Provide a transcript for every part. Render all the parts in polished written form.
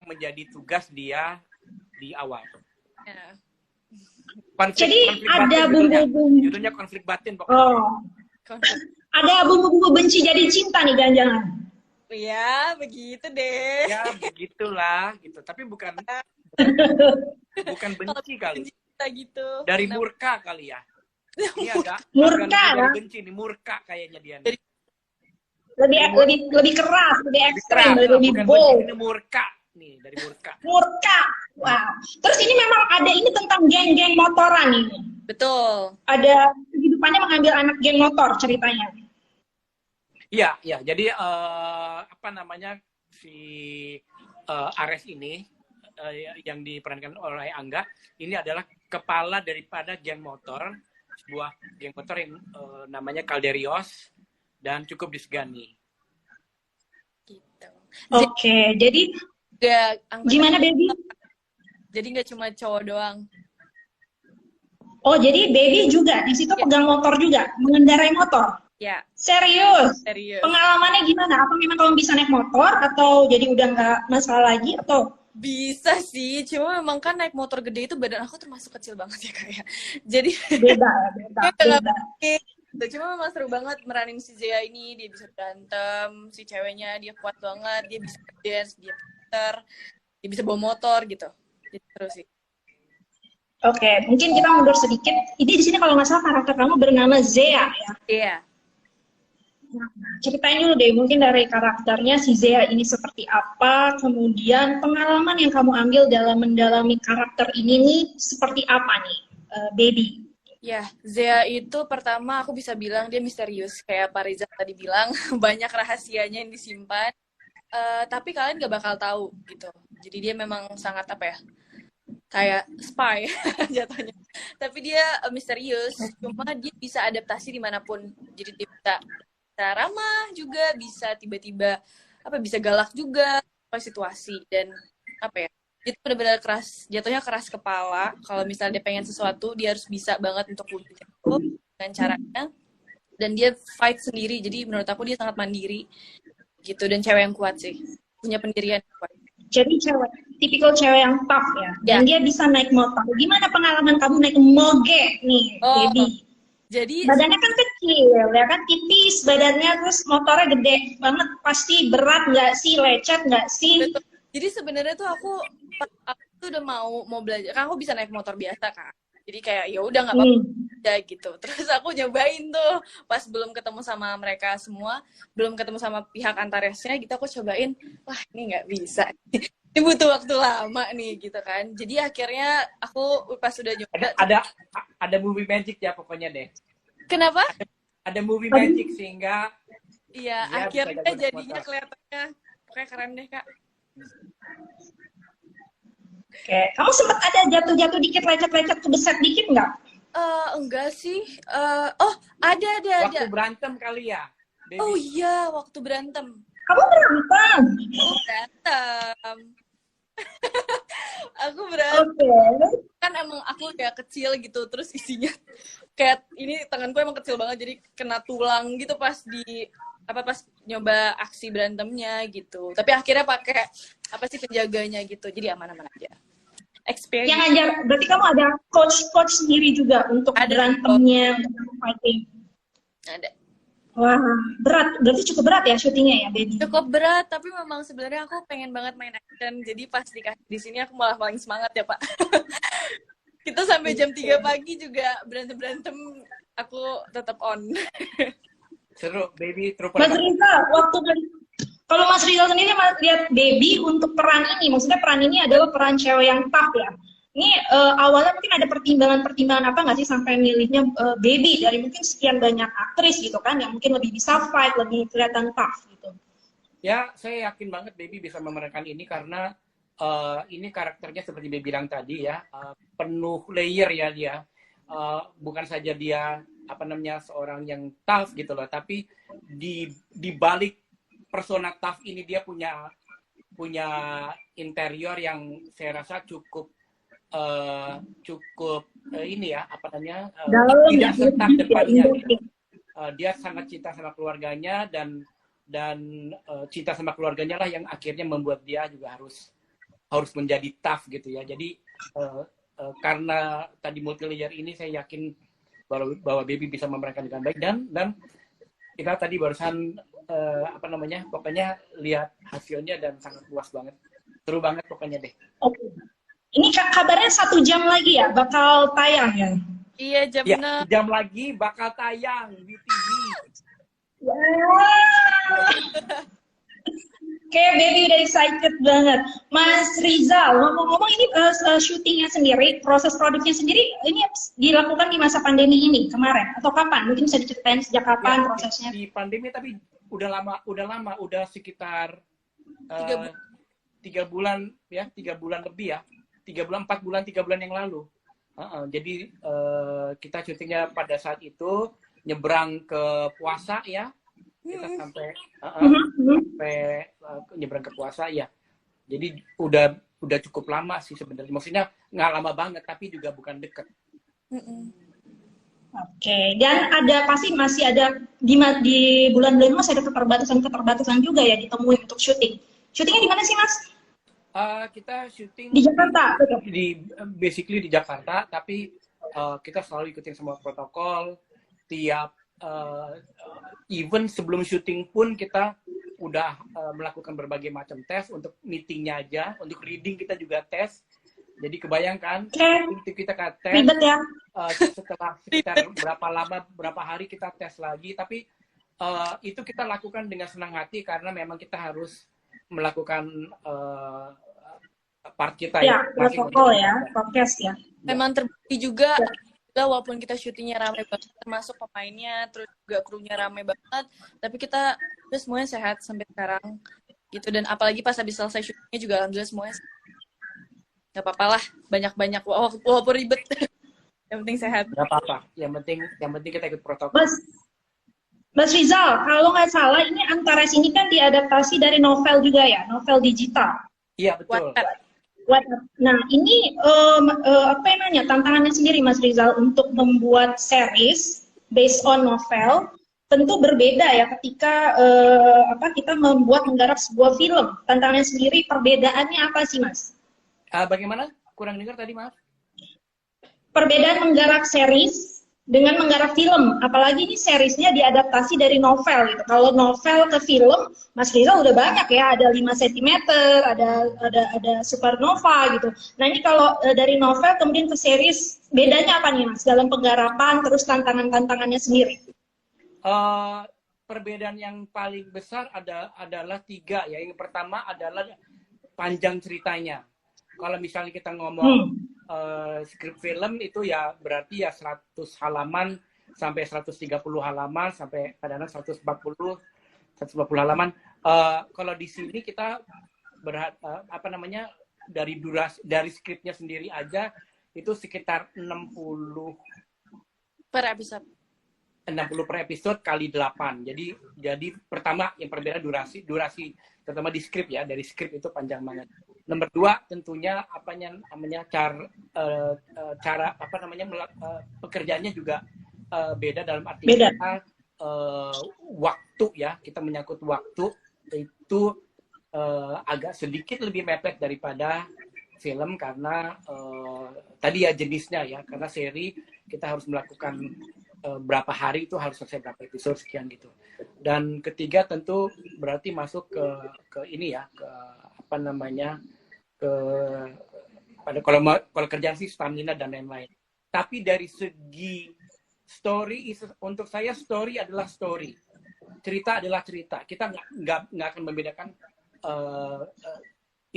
menjadi tugas dia di awal. Ya. Jadi ada bumbu-bumbu. Judulnya konflik batin pokoknya. Oh. Ada bumbu-bumbu benci jadi cinta nih jangan-jangan. Ya, begitu deh. Ya, begitulah gitu. Tapi bukan benci kali. Gitu. Dari murka kali ya. Ini agak murka dari ya? benci nih, murka kayaknya dia. Lebih keras, lebih ekstrem, lebih bukan bold. benci, ini murka nih, dari murka. Murka. Wow. Terus ini memang ada ini tentang geng-geng motoran ini. Betul. Ada kehidupannya mengambil anak geng motor ceritanya. Iya, iya. Jadi apa namanya si Ares ini yang diperankan oleh Angga ini adalah kepala daripada geng motor, sebuah geng motor yang namanya Calderios dan cukup disegani. Gitu. Oke, jadi gimana baby? Jadi nggak cuma cowok doang. Oh, jadi baby juga di situ pegang motor juga, mengendarai motor. Ya. Serius? Serius. Pengalamannya gimana? Apa memang kamu bisa naik motor atau jadi udah nggak masalah lagi atau? Bisa sih, cuma memang kan naik motor gede itu badan aku termasuk kecil banget ya kayak. Jadi beda. Cuma memang seru banget meranin si Zea ini, dia bisa berantem, si ceweknya dia kuat banget, dia bisa dance, dia pinter, dia bisa bawa motor gitu. Jadi seru sih. Oke, mungkin kita mundur sedikit. Ini di sini kalau nggak salah karakter kamu bernama Zea ya? Iya. Nah, ceritain dulu deh, mungkin dari karakternya si Zea ini seperti apa, kemudian pengalaman yang kamu ambil dalam mendalami karakter ini nih seperti apa nih, baby? Ya, Zea itu pertama aku bisa bilang dia misterius, kayak Pak Riza tadi bilang, banyak rahasianya yang disimpan, tapi kalian gak bakal tahu gitu. Jadi dia memang sangat apa ya, kayak spy jatuhnya. Tapi dia misterius, cuma dia bisa adaptasi dimanapun. Jadi dia bisa ramah juga, bisa tiba-tiba bisa galak juga situasi, dan apa ya, itu benar-benar keras, jatuhnya keras kepala. Kalau misalnya dia pengen sesuatu, dia harus bisa banget untuk wujudin itu dengan caranya, dan dia fight sendiri. Jadi menurut aku dia sangat mandiri gitu, dan cewek yang kuat sih, punya pendirian yang kuat. Jadi tipikal cewek yang tough ya, dan dia bisa naik motor. Gimana pengalaman kamu naik moge nih, baby? Jadi badannya kan kecil, ya kan, tipis badannya, terus motornya gede banget, pasti berat nggak sih, lecet nggak sih? Betul. Jadi sebenarnya tuh aku tuh udah mau belajar, kan aku bisa naik motor biasa kan, jadi kayak ya udah nggak apa-apa gitu. Terus aku nyobain tuh pas belum ketemu sama mereka semua, belum ketemu sama pihak Antaresnya gitu, aku cobain, wah ini nggak bisa. Ini butuh waktu lama nih gitu kan. Jadi akhirnya aku pas sudah nyoba ada movie magic ya pokoknya deh. Kenapa? Ada movie magic sehingga iya akhirnya jadinya kelihatannya kayak keren deh Kak. Oke, kamu sempat ada jatuh-jatuh dikit, lecet-lecet, kebeset dikit nggak? Enggak sih. Ada. Waktu berantem kali ya? Baby. Oh iya, waktu berantem. Kamu berantem? Berantem. Aku berantem. Okay. Kan emang aku kayak kecil gitu, terus isinya kayak ini tanganku emang kecil banget, jadi kena tulang gitu pas nyoba aksi berantemnya gitu. Tapi akhirnya pakai penjaganya gitu, jadi aman-aman aja. Experience. Yang ngajar, berarti kamu ada coach sendiri juga untuk berantemnya, untuk fighting? Ada. Wah, berat. Berarti cukup berat ya syutingnya ya, baby? Cukup berat, tapi memang sebenarnya aku pengen banget main action. Jadi pas di sini aku malah paling semangat ya, Pak. Kita sampai jam 3 pagi juga berantem-berantem, aku tetap on. Seru, baby. Mas Rizal, kalau Mas Rizal sendiri lihat baby untuk peran ini, maksudnya peran ini adalah peran cewek yang tough ya. Ini awalnya mungkin ada pertimbangan apa nggak sih sampai milihnya baby dari mungkin sekian banyak aktris gitu kan, yang mungkin lebih bisa fight, lebih kelihatan tough gitu. Ya, saya yakin banget baby bisa memerankan ini karena ini karakternya seperti baby bilang tadi ya, penuh layer ya dia. Bukan saja dia seorang yang tough gitu loh, tapi di balik persona tough ini dia punya interior yang saya rasa cukup ini ya tidak setak depannya gitu. Dia sangat cinta sama keluarganya dan cinta sama keluarganya lah yang akhirnya membuat dia juga harus harus menjadi tough gitu ya. Jadi karena tadi multi layer ini saya yakin bahwa Baby bisa memerankan dengan baik, dan kita tadi barusan pokoknya lihat hasilnya dan sangat puas banget, seru banget pokoknya deh. Oke. Ini kabarnya 1 jam lagi ya bakal tayang ya? Iya, jam Ya, 6. jam lagi bakal tayang di TV. Kayak Baby udah excited banget. Mas Rizal, ngomong-ngomong ini syutingnya sendiri, proses produksinya sendiri, ini dilakukan di masa pandemi ini kemarin atau kapan? Mungkin bisa diceritain sejak kapan Ya, prosesnya? di pandemi, tapi udah lama, udah sekitar 3 bulan ya, 3 bulan lebih ya, 4 bulan, 3 bulan yang lalu. Jadi kita syutingnya pada saat itu nyebrang ke puasa ya. Kita sampai nyebrang ke puasa ya. Jadi udah cukup lama sih sebenarnya. Maksudnya nggak lama banget, tapi juga bukan deket. Oke, dan pasti masih ada di bulan-bulan masih ada keterbatasan juga ya ditemui untuk syuting. Syutingnya di mana sih, Mas? Kita syuting Di Jakarta, betul? Basically di Jakarta, tapi kita selalu ikutin semua protokol. Tiap even sebelum syuting pun kita udah melakukan berbagai macam tes. Untuk meetingnya aja, untuk reading kita juga tes. Jadi kebayangkan, itu kita tes. Ribet ya? Setelah sekitar berapa hari kita tes lagi. Tapi itu kita lakukan dengan senang hati karena memang kita harus melakukan part kita ya. Protokol ya, prokes ya. Memang terbukti juga. Walaupun kita syutingnya ramai banget, termasuk pemainnya, terus juga krunya ramai banget, tapi kita semuanya sehat sampai sekarang gitu. Dan apalagi pas habis selesai syutingnya juga alhamdulillah semuanya sehat. Gak apa-apa lah, banyak-banyak walaupun ribet. Yang penting sehat. Gak apa-apa, yang penting kita ikut protokol. Mas Rizal, kalau nggak salah ini Antares ini kan diadaptasi dari novel juga ya, novel digital. Iya, betul. Nah, ini tantangannya sendiri Mas Rizal untuk membuat series based on novel tentu berbeda ya ketika kita menggarap sebuah film. Tantangannya sendiri, perbedaannya apa sih, Mas? Bagaimana? Kurang dengar tadi, maaf. Perbedaan menggarap series dengan menggarap film, apalagi ini seriesnya diadaptasi dari novel gitu. Kalau novel ke film, Mas Rizal udah banyak ya, ada 5 cm, ada supernova gitu. Nah ini kalau dari novel kemudian ke series, bedanya apa nih Mas dalam penggarapan, terus tantangannya sendiri? Perbedaan yang paling besar adalah 3 ya. Yang pertama adalah panjang ceritanya. Kalau misalnya kita ngomong skrip film itu ya berarti ya 100 halaman sampai 130 halaman sampai kadang-kadang 140 halaman. Kalau di sini kita dari skripnya sendiri aja itu sekitar 60 per episode. 60 per episode kali 8. Jadi pertama yang perbedaan durasi terutama di skrip ya, dari skrip itu panjang banget. Nomor 2 tentunya cara pekerjaannya juga beda dalam arti kita waktu ya, kita menyangkut waktu itu agak sedikit lebih mepet daripada film karena tadi ya jenisnya ya, karena seri kita harus melakukan berapa hari itu harus selesai berapa episode sekian gitu. Dan ketiga tentu berarti masuk ke ini ya, kalau kerjaan sih stamina dan lain-lain. Tapi dari segi story, untuk saya story adalah story, cerita adalah cerita. Kita nggak akan membedakan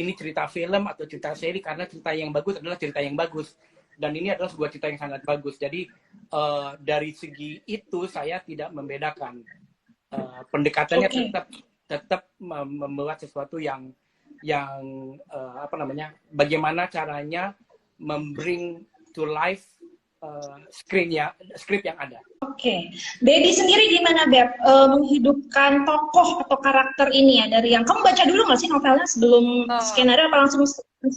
ini cerita film atau cerita seri, karena cerita yang bagus adalah cerita yang bagus. Dan ini adalah sebuah cerita yang sangat bagus. Jadi dari segi itu saya tidak membedakan. Pendekatannya tetap membuat sesuatu yang bagaimana caranya membring to life skrip yang ada. Oke. Baby sendiri gimana, Beb? Menghidupkan tokoh atau karakter ini ya, dari yang kamu baca dulu nggak sih novelnya sebelum skenario, apa langsung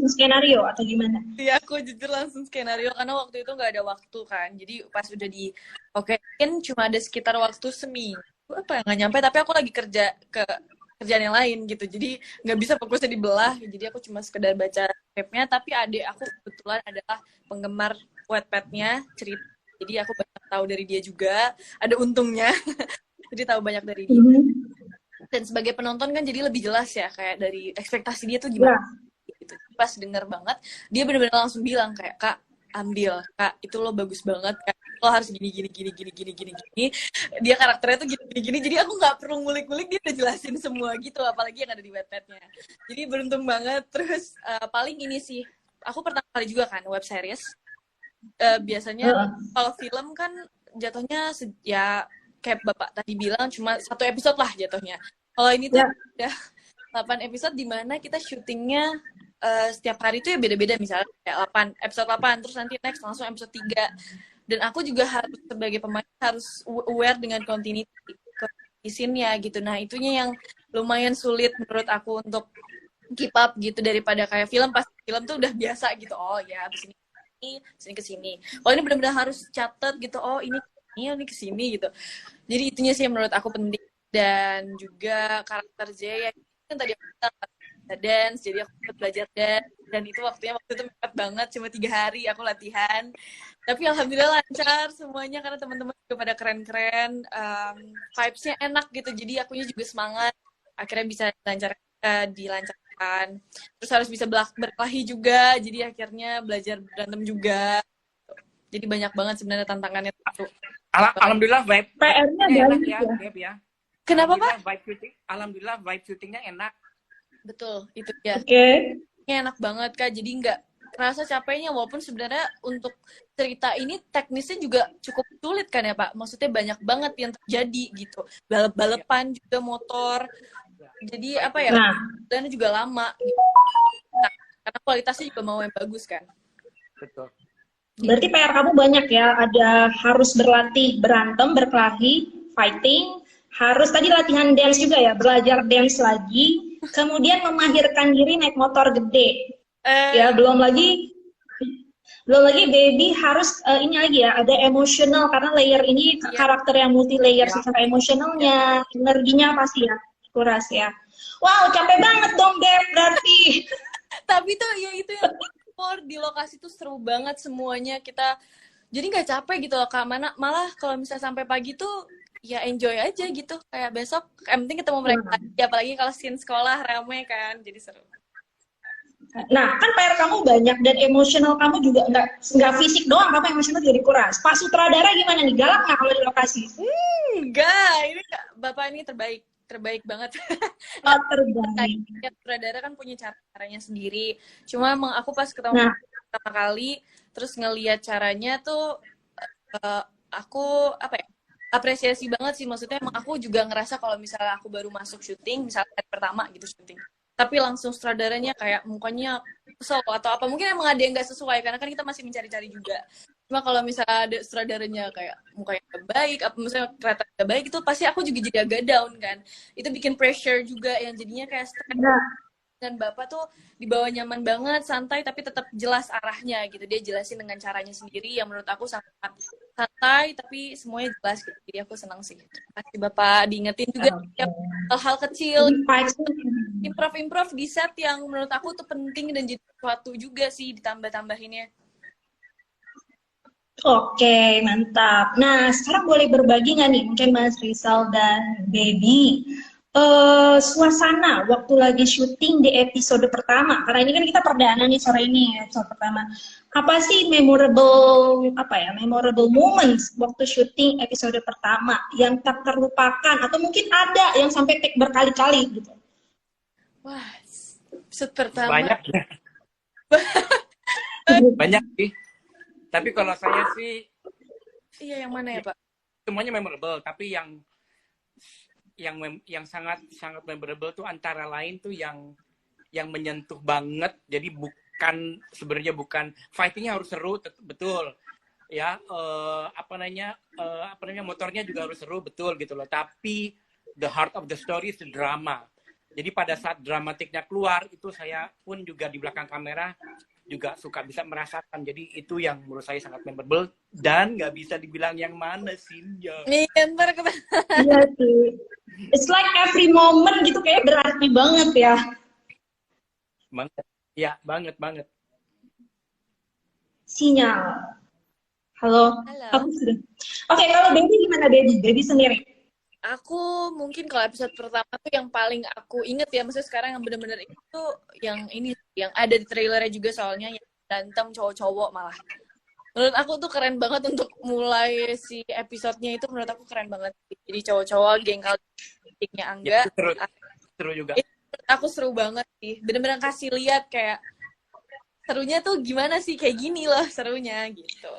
skenario atau gimana? Iya, aku jujur langsung skenario karena waktu itu nggak ada waktu kan. Jadi pas udah kan cuma ada sekitar waktu seminggu apa ya, nggak nyampe, tapi aku lagi kerja ke kerjaan yang lain gitu. Jadi nggak bisa fokusnya dibelah. Jadi aku cuma sekedar baca webnya. Tapi adik aku kebetulan adalah penggemar Wattpad-nya, cerita. Jadi aku banyak tahu dari dia juga. Ada untungnya. Jadi tahu banyak dari dia. Dan sebagai penonton kan jadi lebih jelas ya, kayak dari ekspektasi dia tuh gimana. Gitu. Pas denger banget, dia benar-benar langsung bilang kayak, Kak, ambil, Kak, itu lo bagus banget, Kak. Lo harus gini. Dia karakternya tuh gini. Jadi aku nggak perlu ngulik-ngulik, dia udah jelasin semua gitu, apalagi yang ada di Wattpad-nya. Jadi beruntung banget. Terus paling ini sih, aku pertama kali juga kan web series. Biasanya kalau film kan jatuhnya ya kayak Bapak tadi bilang cuma 1 episode lah jatuhnya. Kalau ini tuh udah 8 episode di mana kita syutingnya setiap hari tuh ya beda-beda, misalnya kayak 8 episode 8 terus nanti next langsung episode 3. Dan aku juga harus sebagai pemain harus aware dengan continuity scene-nya gitu. Nah, itunya yang lumayan sulit menurut aku untuk keep up gitu, daripada kayak film, pas film tuh udah biasa gitu. Oh ya, abis ini sini ke sini. Oh ini benar-benar harus catat gitu. Oh ini ke sini gitu. Jadi itunya sih yang menurut aku penting. Dan juga karakter J yang tadi aku bilang dance, jadi aku belajar dance, dan itu waktu itu mepet banget, cuma 3 hari aku latihan, tapi alhamdulillah lancar semuanya karena teman-teman juga pada keren-keren, vibes-nya enak gitu, jadi akunya juga semangat, akhirnya bisa dilancarkan, terus harus bisa berkelahi juga, jadi akhirnya belajar berantem juga, jadi banyak banget sebenarnya tantangannya itu. Alhamdulillah vibe PR-nya enak banyak ya. Kenapa Pak? Alhamdulillah vibe syutingnya enak. Betul, itu ya. Oke. Enak banget Kak, jadi nggak kerasa capeknya, walaupun sebenarnya untuk cerita ini teknisnya juga cukup sulit kan ya Pak, maksudnya banyak banget yang terjadi gitu, balap-balapan juga motor, jadi apa ya, dan juga lama gitu. Nah, karena kualitasnya juga mau yang bagus kan. Betul. Berarti PR kamu banyak ya, ada harus berlatih berantem, berkelahi, fighting, harus tadi latihan dance juga ya, belajar dance lagi, kemudian memahirkan diri naik motor gede. Ya, belum lagi baby harus ini lagi ya, ada emosional karena layer ini karakter yang multi layer secara emosionalnya, energinya pasti ya kuras ya. Wow, capek banget dong Deb berarti. Tapi tuh ya itu yang di lokasi tuh seru banget semuanya, kita jadi nggak capek gitu loh Kak, malah kalau misalnya sampai pagi tuh ya enjoy aja gitu, kayak besok yang penting ketemu mereka lagi, apalagi kalau scene sekolah rame kan, jadi seru. Nah, kan PR kamu banyak dan emosional kamu juga nggak fisik doang, kamu emosional jadi kuras. Pak sutradara gimana nih? Galak nggak kalau di lokasi? Enggak, ini Bapak ini terbaik banget. Oh, terbaik. Sutradara kan punya caranya sendiri. Cuma emang aku pas ketemu pertama kali, terus ngelihat caranya tuh aku apa ya? Apresiasi banget sih, maksudnya emang aku juga ngerasa kalau misalnya aku baru masuk syuting, misalnya hari pertama gitu syuting, tapi langsung sutradaranya kayak mukanya kesel atau apa, mungkin emang ada yang nggak sesuai karena kan kita masih mencari-cari juga. Cuma kalau misalnya ada sutradaranya kayak mukanya gak baik, apa misalnya kelihatan gak baik, itu pasti aku juga jadi agak down kan. Itu bikin pressure juga yang jadinya kayak stress. Dan Bapak tuh dibawa nyaman banget, santai tapi tetap jelas arahnya gitu. Dia jelasin dengan caranya sendiri yang menurut aku sangat santai tapi semuanya jelas gitu. Jadi aku senang sih. Terima kasih Bapak diingetin juga hal-hal kecil, improv di set yang menurut aku tuh penting dan jadi sesuatu juga sih ditambah-tambahinnya. Oke, mantap. Nah, sekarang boleh berbagi nggak nih mungkin Mas Rizal dan Baby suasana waktu lagi syuting di episode pertama, karena ini kan kita perdana nih sore ini episode pertama. Apa sih memorable moments waktu syuting episode pertama yang tak terlupakan atau mungkin ada yang sampai take berkali-kali gitu? Wah, episode pertama banyak ya. Banyak sih. Tapi kalau saya sih yang mana ya Pak? Semuanya memorable, tapi yang sangat memorable tuh antara lain tuh yang menyentuh banget. Jadi sebenarnya bukan fightingnya harus seru, betul ya, motornya juga harus seru, betul gitu loh, tapi the heart of the story is the drama. Jadi pada saat dramatiknya keluar itu saya pun juga di belakang kamera juga suka bisa merasakan. Jadi itu yang menurut saya sangat memorable dan nggak bisa dibilang yang mana scene-nya. Nih, ntar kita Iya sih. It's like every moment gitu kayak berarti banget ya. Banget. Ya, banget banget. Sinyal. Halo. Halo. Aku sudah. Oke, kalau Baby gimana Baby? Baby sendiri. Aku mungkin kalau episode pertama tuh yang paling aku inget ya, maksudnya sekarang yang bener-bener itu yang ini, yang ada di trailernya juga soalnya, yang berantem cowok-cowok malah. Menurut aku tuh keren banget untuk mulai si episodenya itu, menurut aku keren banget. Jadi cowok-cowok geng kaldingnya Angga. Ya, seru juga. Itu menurut aku seru banget sih. Bener-bener kasih lihat kayak serunya tuh gimana sih, kayak gini loh serunya gitu.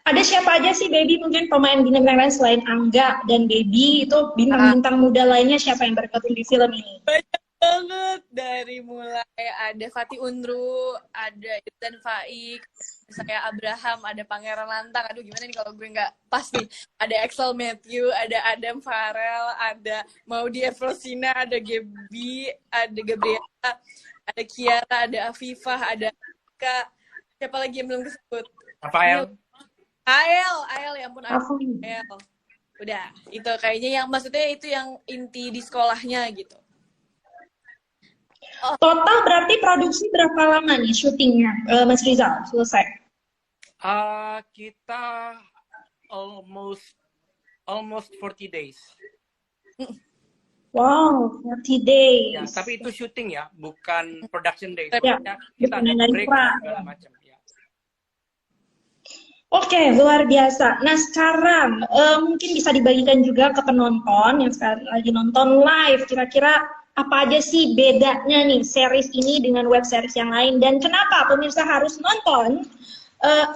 Ada siapa aja sih Baby mungkin pemain bintang lain selain Angga dan Baby itu bintang-bintang muda lainnya siapa yang bergabung di film ini? Banyak banget, dari mulai ada Fatih Unru, ada Irfan Faik, saya Abraham, ada Pangeran Lantang. Aduh gimana nih kalau gue nggak pas nih. Ada Axel Matthew, ada Adam Farrell, ada Maudy Evrosina, ada Gaby, ada Gabriela, ada Kiara, ada Afifah, ada Kak. Siapa lagi yang belum disebut? Rafael. Ael, ya ampun Ael. Udah, itu kayaknya yang maksudnya itu yang inti di sekolahnya gitu. Total berarti produksi berapa lama nih syutingnya, Mas Rizal, selesai? Kita almost 40 days. Wow, 40 days. Ya, tapi itu syuting ya, bukan production days. Ya, Kita bukan ada dari break pra. segala macam. Ya. Oke, luar biasa. Nah, sekarang mungkin bisa dibagikan juga ke penonton yang sekarang lagi nonton live. Kira-kira apa aja sih bedanya nih series ini dengan web series yang lain? Dan kenapa pemirsa harus nonton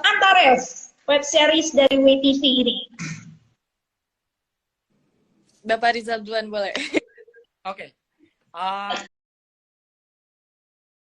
Antares, web series dari WTV ini? Bapak Rizal duluan boleh. Oke.